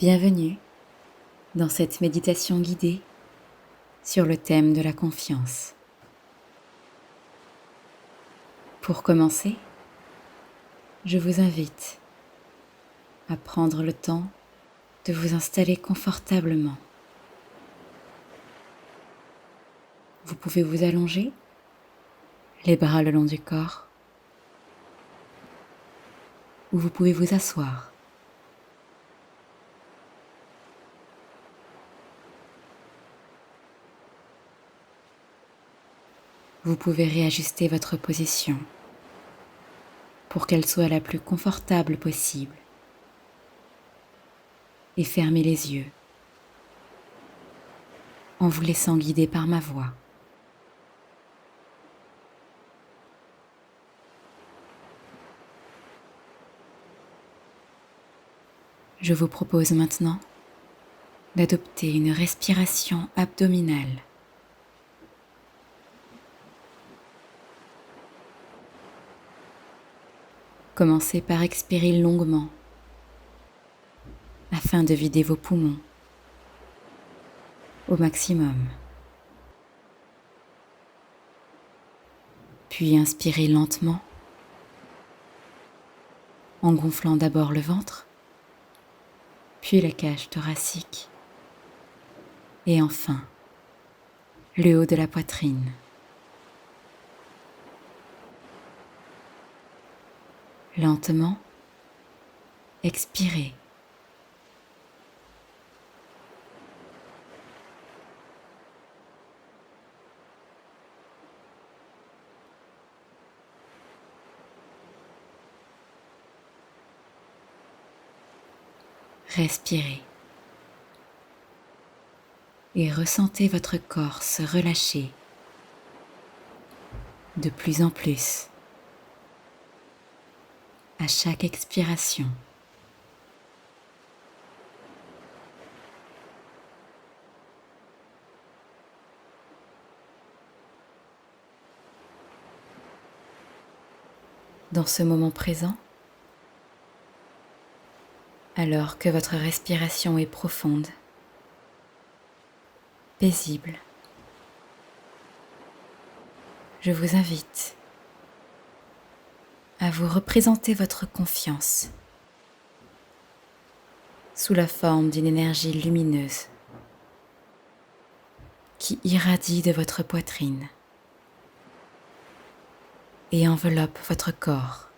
Bienvenue dans cette méditation guidée sur le thème de la confiance. Pour commencer, je vous invite à prendre le temps de vous installer confortablement. Vous pouvez vous allonger, les bras le long du corps, ou vous pouvez vous asseoir. Vous pouvez réajuster votre position pour qu'elle soit la plus confortable possible et fermer les yeux en vous laissant guider par ma voix. Je vous propose maintenant d'adopter une respiration abdominale. Commencez par expirer longuement afin de vider vos poumons au maximum. Puis inspirez lentement en gonflant d'abord le ventre, puis la cage thoracique et enfin le haut de la poitrine. Lentement, expirez. Respirez et ressentez votre corps se relâcher de plus en plus à chaque expiration. Dans ce moment présent, alors que votre respiration est profonde, paisible, je vous invite à vous représenter votre confiance sous la forme d'une énergie lumineuse qui irradie de votre poitrine et enveloppe votre corps.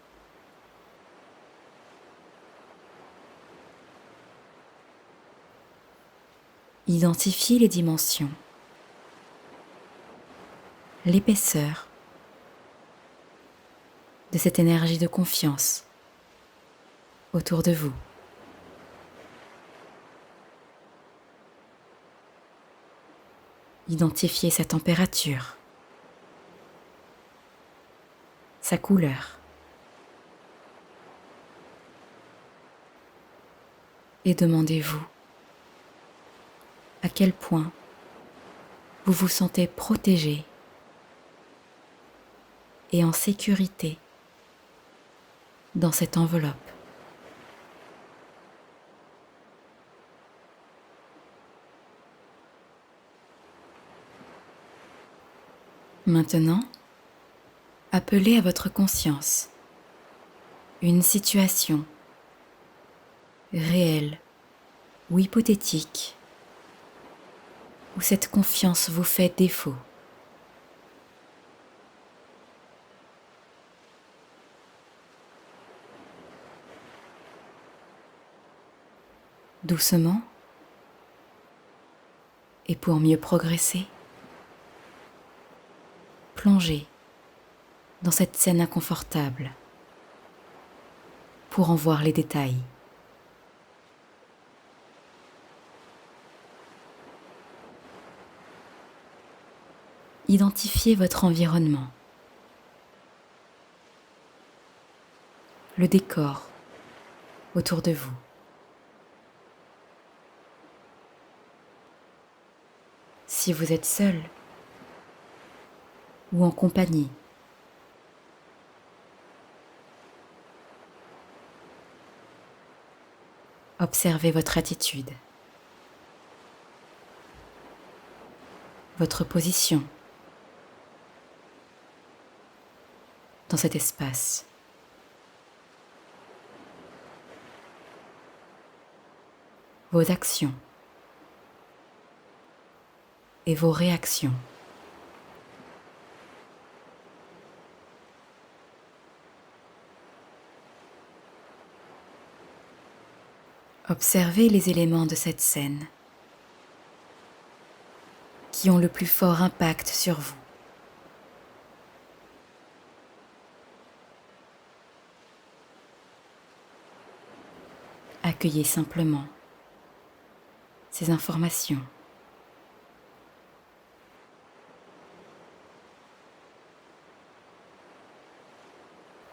Identifiez les dimensions, l'épaisseur de cette énergie de confiance autour de vous. Identifiez sa température, sa couleur et demandez-vous à quel point vous vous sentez protégé et en sécurité dans cette enveloppe. Maintenant, appelez à votre conscience une situation réelle ou hypothétique où cette confiance vous fait défaut. Doucement, et pour mieux progresser, plongez dans cette scène inconfortable pour en voir les détails. Identifiez votre environnement, le décor autour de vous. Si vous êtes seul ou en compagnie, Observez votre attitude, votre position dans cet espace. Vos actions et vos réactions. Observez les éléments de cette scène qui ont le plus fort impact sur vous. Accueillez simplement ces informations.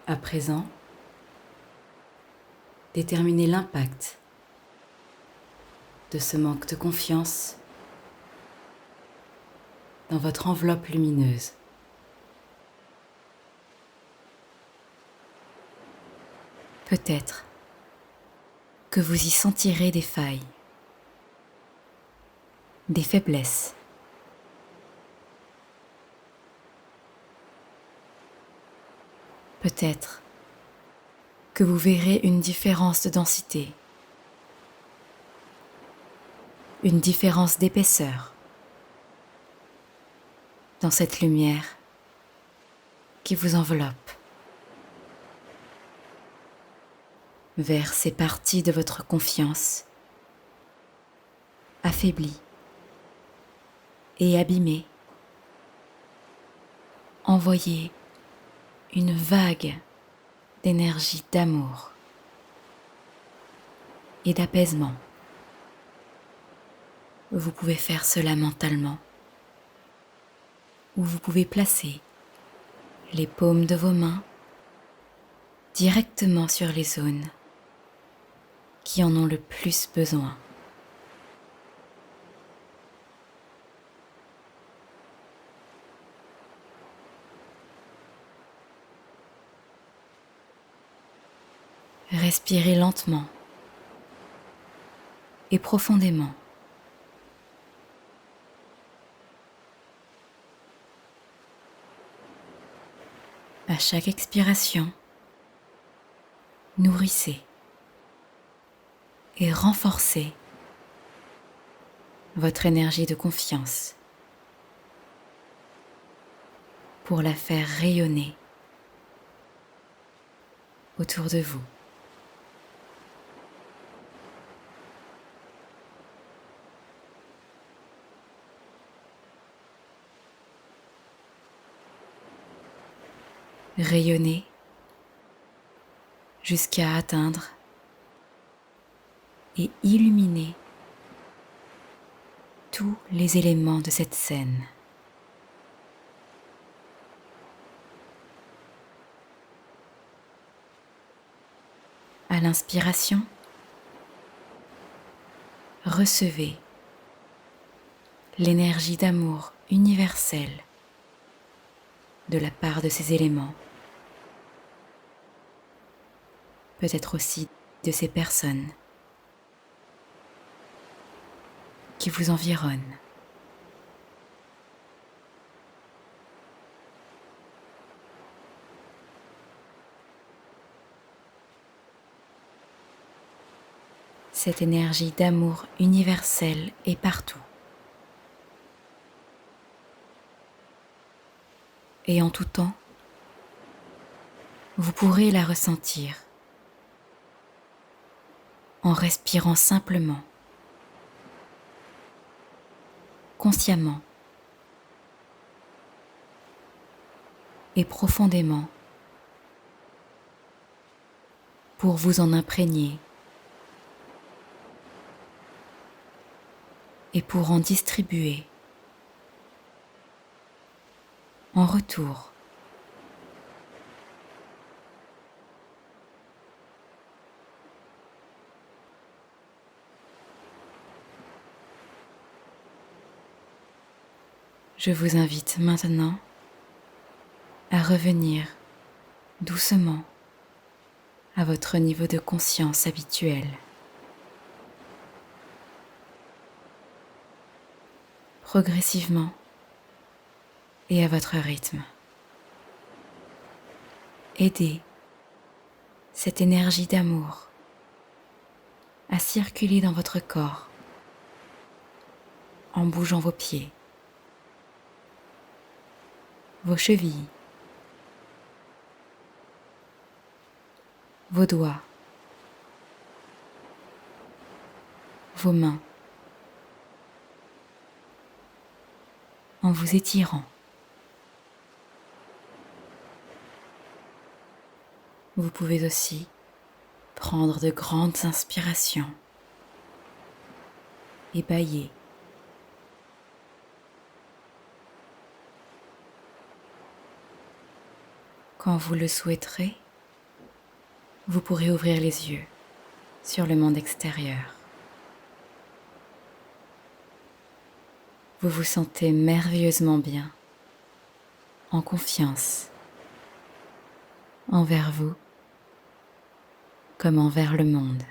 À présent, déterminez l'impact de ce manque de confiance dans votre enveloppe lumineuse. Peut-être que vous y sentirez des failles, des faiblesses. Peut-être que vous verrez une différence de densité, une différence d'épaisseur dans cette lumière qui vous enveloppe vers ces parties de votre confiance affaiblies et abîmées. Envoyez une vague d'énergie d'amour et d'apaisement. Vous pouvez faire cela mentalement, ou vous pouvez placer les paumes de vos mains directement sur les zones qui en ont le plus besoin. Respirez lentement et profondément. À chaque expiration, nourrissez et renforcez votre énergie de confiance pour la faire rayonner autour de vous. Rayonnez jusqu'à atteindre et illuminer tous les éléments de cette scène. À l'inspiration, recevez l'énergie d'amour universelle de la part de ces éléments, peut-être aussi de ces personnes qui vous environnent. Cette énergie d'amour universel est partout. Et en tout temps, vous pourrez la ressentir en respirant simplement, consciemment et profondément pour vous en imprégner et pour en distribuer en retour. Je vous invite maintenant à revenir doucement à votre niveau de conscience habituel. progressivement et à votre rythme. Aidez cette énergie d'amour à circuler dans votre corps en bougeant vos pieds, vos chevilles, vos doigts, vos mains, en vous étirant. Vous pouvez aussi prendre de grandes inspirations et bâiller. Quand vous le souhaiterez, vous pourrez ouvrir les yeux sur le monde extérieur. Vous vous sentez merveilleusement bien, en confiance, envers vous comme envers le monde.